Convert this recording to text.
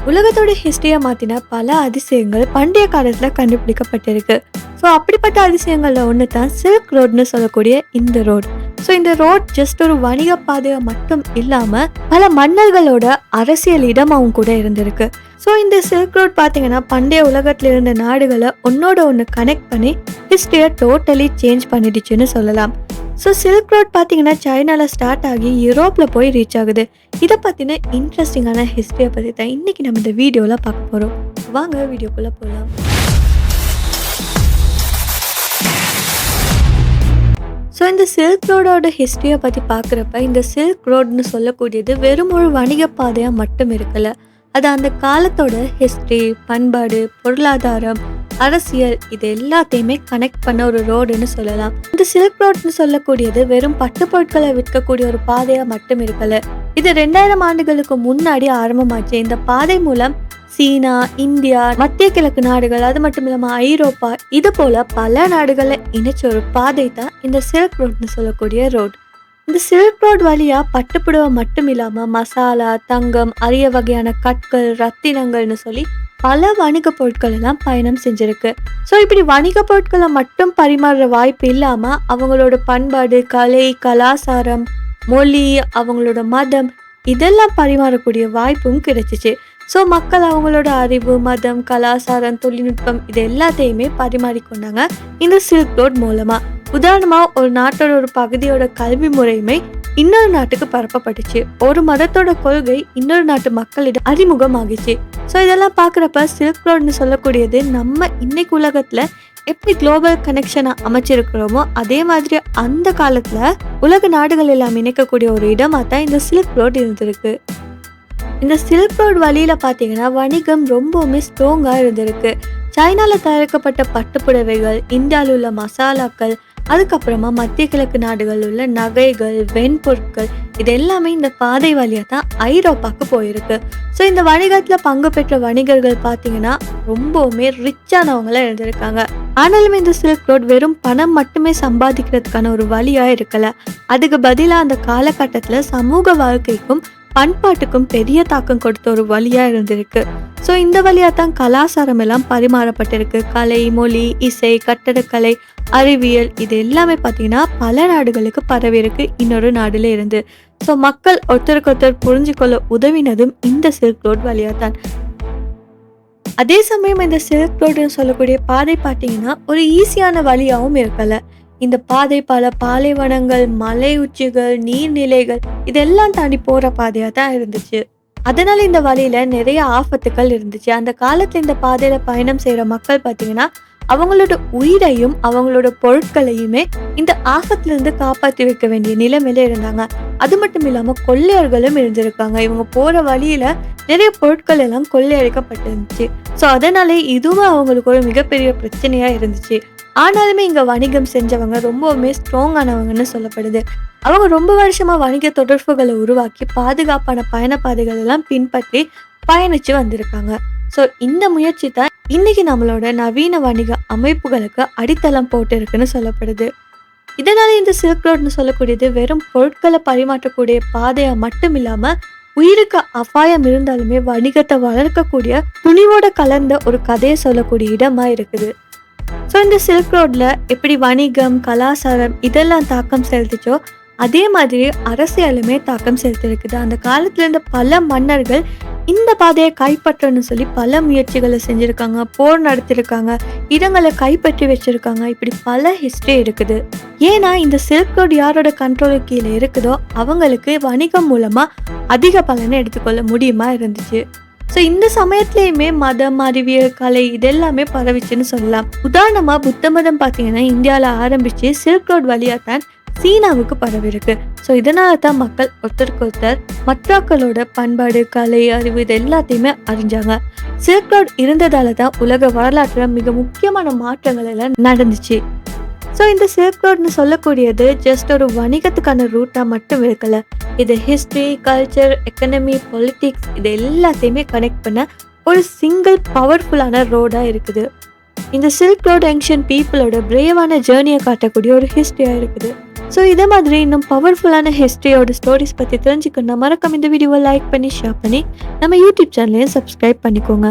உலகத்தோட ஹிஸ்டரியை மாற்றின பல அதிசயங்கள் பண்டைய காலத்தில் கண்டுபிடிக்கப்பட்டிருக்கு. ஸோ அப்படிப்பட்ட அதிசயங்களில் ஒன்று தான் சில்க் ரோட்னு சொல்லக்கூடிய இந்த ரோட். ஸோ இந்த ரோட் ஜஸ்ட் ஒரு வணிக பாதையாக மட்டும் இல்லாமல் பல மன்னர்களோட அரசியல் இடமாகவும் கூட இருந்திருக்கு. ஸோ இந்த சில்க் ரோட் பார்த்தீங்கன்னா பண்டைய உலகத்தில் இருந்த நாடுகளை ஒன்னோட ஒன்று கனெக்ட் பண்ணி ஹிஸ்டரியை டோட்டலி சேஞ்ச் பண்ணிடுச்சுன்னு சொல்லலாம். ஸோ சில்க் ரோட் பார்த்தீங்கன்னா சைனாவில் ஸ்டார்ட் ஆகி யூரோப்பில் போய் ரீச் ஆகுது. இதை பற்றின இன்ட்ரெஸ்டிங்கான ஹிஸ்டரியை பற்றி தான் இன்றைக்கி நம்ம இந்த வீடியோவில் பார்க்க போகிறோம். வாங்க வீடியோக்குள்ளே போகலாம். ஸோ இந்த சில்க் ரோடோட ஹிஸ்டரியை பற்றி பார்க்குறப்ப இந்த சில்க் ரோட்னு சொல்லக்கூடியது வெறும் ஒரு வணிக பாதையாக மட்டும் இருக்கலை. அது அந்த காலத்தோட ஹிஸ்ட்ரி, பண்பாடு, பொருளாதாரம், அரசியல் இது எல்லாத்தையுமே கனெக்ட் பண்ண ஒரு ரோடுன்னு சொல்லலாம். இந்த சில்க் ரோட்னு சொல்லக்கூடியது வெறும் பட்டு பொருட்களை விற்கக்கூடிய ஒரு பாதையா மட்டும் இருக்கல. இது 2000 ஆண்டுகளுக்கு முன்னாடி ஆரம்பமாச்சு. இந்த பாதை மூலம் சீனா, இந்தியா, மத்திய கிழக்கு நாடுகள், அது மட்டும் இல்லாம ஐரோப்பா, இது போல பல நாடுகளை இணைச்ச ஒரு பாதை தான் இந்த சில்க் ரோட்னு சொல்லக்கூடிய ரோட். இந்த சில்க் ரோட் வழியா பட்டுப்புடவை மட்டும் இல்லாம மசாலா, தங்கம், அரிய வகையான கற்கள், ரத்தினங்கள்னு சொல்லி பல வணிக பொருட்கள் எல்லாம் பயணம் செஞ்சிருக்கு. ஸோ இப்படி வணிக பொருட்களை மட்டும் பரிமாறுற வாய்ப்பு இல்லாம அவங்களோட பண்பாடு, கலை, கலாச்சாரம், மொழி, அவங்களோட மதம் இதெல்லாம் பரிமாறக்கூடிய வாய்ப்பும் கிடைச்சிச்சு. ஸோ மக்கள் அவங்களோட அறிவு, மதம், கலாச்சாரம், தொழில்நுட்பம் இது எல்லாத்தையுமே பரிமாறிக்கொண்டாங்க இந்த சில்க் ரோட் மூலமா. உதாரணமா ஒரு நாட்டோட ஒரு பகுதியோட கல்வி முறைமை இன்னொரு நாட்டுக்கு பரப்பப்பட்டுச்சு. ஒரு மதத்தோட கொள்கை இன்னொரு நாட்டு மக்களிடம் அறிமுகமாகிச்சு. ஸோ இதெல்லாம் பார்க்குறப்ப சில்க் ரோட்னு சொல்லக்கூடியது நம்ம இன்னைக்கு உலகத்துல எப்படி குளோபல் கனெக்ஷனை அமைச்சிருக்கிறோமோ அதே மாதிரி அந்த காலத்துல உலக நாடுகள் எல்லாம் இணைக்கக்கூடிய ஒரு இடமா தான் இந்த சில்க் ரோட் இருந்திருக்கு. இந்த சில்க் ரோட் வழியில பார்த்தீங்கன்னா வணிகம் ரொம்பவுமே ஸ்ட்ராங்கா இருந்திருக்கு. சைனால தயாரிக்கப்பட்ட பட்டுப்புடவைகள், இந்தியாவில் உள்ள மசாலாக்கள், அதுக்கப்புறமா மத்திய கிழக்கு நாடுகளில் உள்ள நகைகள், வெண்பொருட்கள் இது எல்லாமே இந்த பாதை வழியாக தான் ஐரோப்பாவுக்கு போயிருக்கு. ஸோ இந்த வணிகத்தில் பங்கு பெற்ற வணிகர்கள் பார்த்தீங்கன்னா ரொம்பவுமே ரிச்சானவங்களாம் இருந்திருக்காங்க. ஆனாலுமே இந்த சில்க் ரோட் வெறும் பணம் மட்டுமே சம்பாதிக்கிறதுக்கான ஒரு வழியாக இருக்கல. அதுக்கு பதிலாக அந்த காலகட்டத்தில் சமூக வாழ்க்கைக்கும் பண்பாட்டுக்கும் பெரிய தாக்கம் கொடுத்த ஒரு வழியா இருந்திருக்கு. ஸோ இந்த வழியா தான் கலாச்சாரம் எல்லாம் பரிமாறப்பட்டிருக்கு. கலை, மொழி, இசை, கட்டடக்கலை, அறிவியல் இது எல்லாமே பார்த்தீங்கன்னா பல நாடுகளுக்கு பரவி இருக்கு இன்னொரு நாடுல இருந்து. ஸோ மக்கள் ஒருத்தருக்கு ஒருத்தர் புரிஞ்சுக்கொள்ள உதவினதும் இந்த சில்க் ரோட் வழியா தான். அதே சமயம் இந்த சில்க் ரோடுன்னு சொல்லக்கூடிய பாதை பார்த்தீங்கன்னா ஒரு ஈஸியான வழியாகவும் இருக்கல. இந்த பாதை பல பாலைவனங்கள், மலை உச்சிகள், நீர்நிலைகள் இதெல்லாம் தாண்டி போற பாதையா தான் இருந்துச்சு. அதனால இந்த வழியில நிறைய ஆபத்துக்கள் இருந்துச்சு. அந்த காலத்துல இந்த பாதையில பயணம் செய்யற மக்கள் பார்த்தீங்கன்னா அவங்களோட உயிரையும் அவங்களோட பொருட்களையுமே இந்த ஆபத்துல இருந்து காப்பாற்றி வைக்க வேண்டிய நிலைமையில இருந்தாங்க. அது மட்டும் இல்லாம கொள்ளையர்களும் இருந்திருக்காங்க. இவங்க போற வழியில நிறைய பொருட்கள் எல்லாம் கொள்ளையடிக்கப்பட்டிருந்துச்சு. ஸோ அதனாலே இதுவும் அவங்களுக்கு ஒரு மிகப்பெரிய பிரச்சனையா இருந்துச்சு. ஆனாலுமே இங்க வணிகம் செஞ்சவங்க ரொம்பவுமே ஸ்ட்ராங்கானவங்கன்னு சொல்லப்படுது. அவங்க ரொம்ப வருஷமா வணிக தொடர்புகளை உருவாக்கி பாதுகாப்பான பயணப்பாதைகள் எல்லாம் பின்பற்றி பயணிச்சு வந்திருக்காங்க. ஸோ இந்த முயற்சி தான் இன்னைக்கு நம்மளோட நவீன வணிக அமைப்புகளுக்கு அடித்தளம் போட்டு இருக்குன்னு சொல்லப்படுது. இதனால இந்த சில்க் ரோட்னு சொல்லக்கூடியது வெறும் பொருட்களை பரிமாற்றக்கூடிய பாதையா மட்டும் இல்லாம உயிருக்கு அபாயம் இருந்தாலுமே வணிகத்தை வளர்க்கக்கூடிய துணிவோட கலந்த ஒரு கதையை சொல்லக்கூடிய இடமா இருக்குது. ஸோ இந்த சில்க் ரோட்ல எப்படி வணிகம், கலாச்சாரம் இதெல்லாம் தாக்கம் செலுத்துச்சோ அதே மாதிரி அரசியலுமே தாக்கம் செலுத்திருக்குது. அந்த காலத்துல இருந்த பல மன்னர்கள் இந்த பாதையை கைப்பற்றணும்னு சொல்லி பல முயற்சிகளை செஞ்சிருக்காங்க, போர் நடத்திருக்காங்க, இடங்களை கைப்பற்றி வச்சிருக்காங்க. இப்படி பல ஹிஸ்டரி இருக்குது. ஏன்னா இந்த சில்க் ரோட் யாரோட கண்ட்ரோலுக்கு கீழே இருக்குதோ அவங்களுக்கு வணிகம் மூலமா அதிக பலனை எடுத்துக்கொள்ள முடியுமா இருந்துச்சு. ஸோ இந்த சமயத்துலேயுமே மதம், அறிவியல், கலை இதெல்லாமே பரவிச்சுன்னு சொல்லலாம். உதாரணமா புத்த மதம் பார்த்தீங்கன்னா இந்தியாவில் ஆரம்பிச்சு சில்க் ரோட் வழியாக தான் சீனாவுக்கு பரவிருக்கு. ஸோ இதனால தான் மக்கள் ஒருத்தருக்கு ஒருத்தர் மற்றாக்களோட பண்பாடு, கலை, அறிவு இது எல்லாத்தையுமே அறிஞ்சாங்க. சில்க் ரோட் இருந்ததால தான் உலக வரலாற்றில் மிக முக்கியமான மாற்றங்கள் எல்லாம் நடந்துச்சு. ஸோ இந்த சில்க் ரோட்னு சொல்லக்கூடியது ஜஸ்ட் ஒரு வணிகத்துக்கான ரூட்டாக மட்டும் இருக்கல. இது ஹிஸ்ட்ரி, கல்ச்சர், எக்கனமி, பொலிட்டிக்ஸ் இது எல்லாத்தையுமே கனெக்ட் பண்ண ஒரு சிங்கிள் பவர்ஃபுல்லான ரோடாக இருக்குது. இந்த சில்க் ரோட் ஏன்ஷியன்ட் பீப்புளோட பிரேவான ஜேர்னியை காட்டக்கூடிய ஒரு ஹிஸ்ட்ரியாக இருக்குது. ஸோ இதே மாதிரி இன்னும் பவர்ஃபுல்லான ஹிஸ்ட்ரியோட ஸ்டோரிஸ் பற்றி தெரிஞ்சுக்கணும்னா மறக்காம இந்த வீடியோவை லைக் பண்ணி ஷேர் பண்ணி நம்ம யூடியூப் சேனலையும் சப்ஸ்கிரைப் பண்ணிக்கோங்க.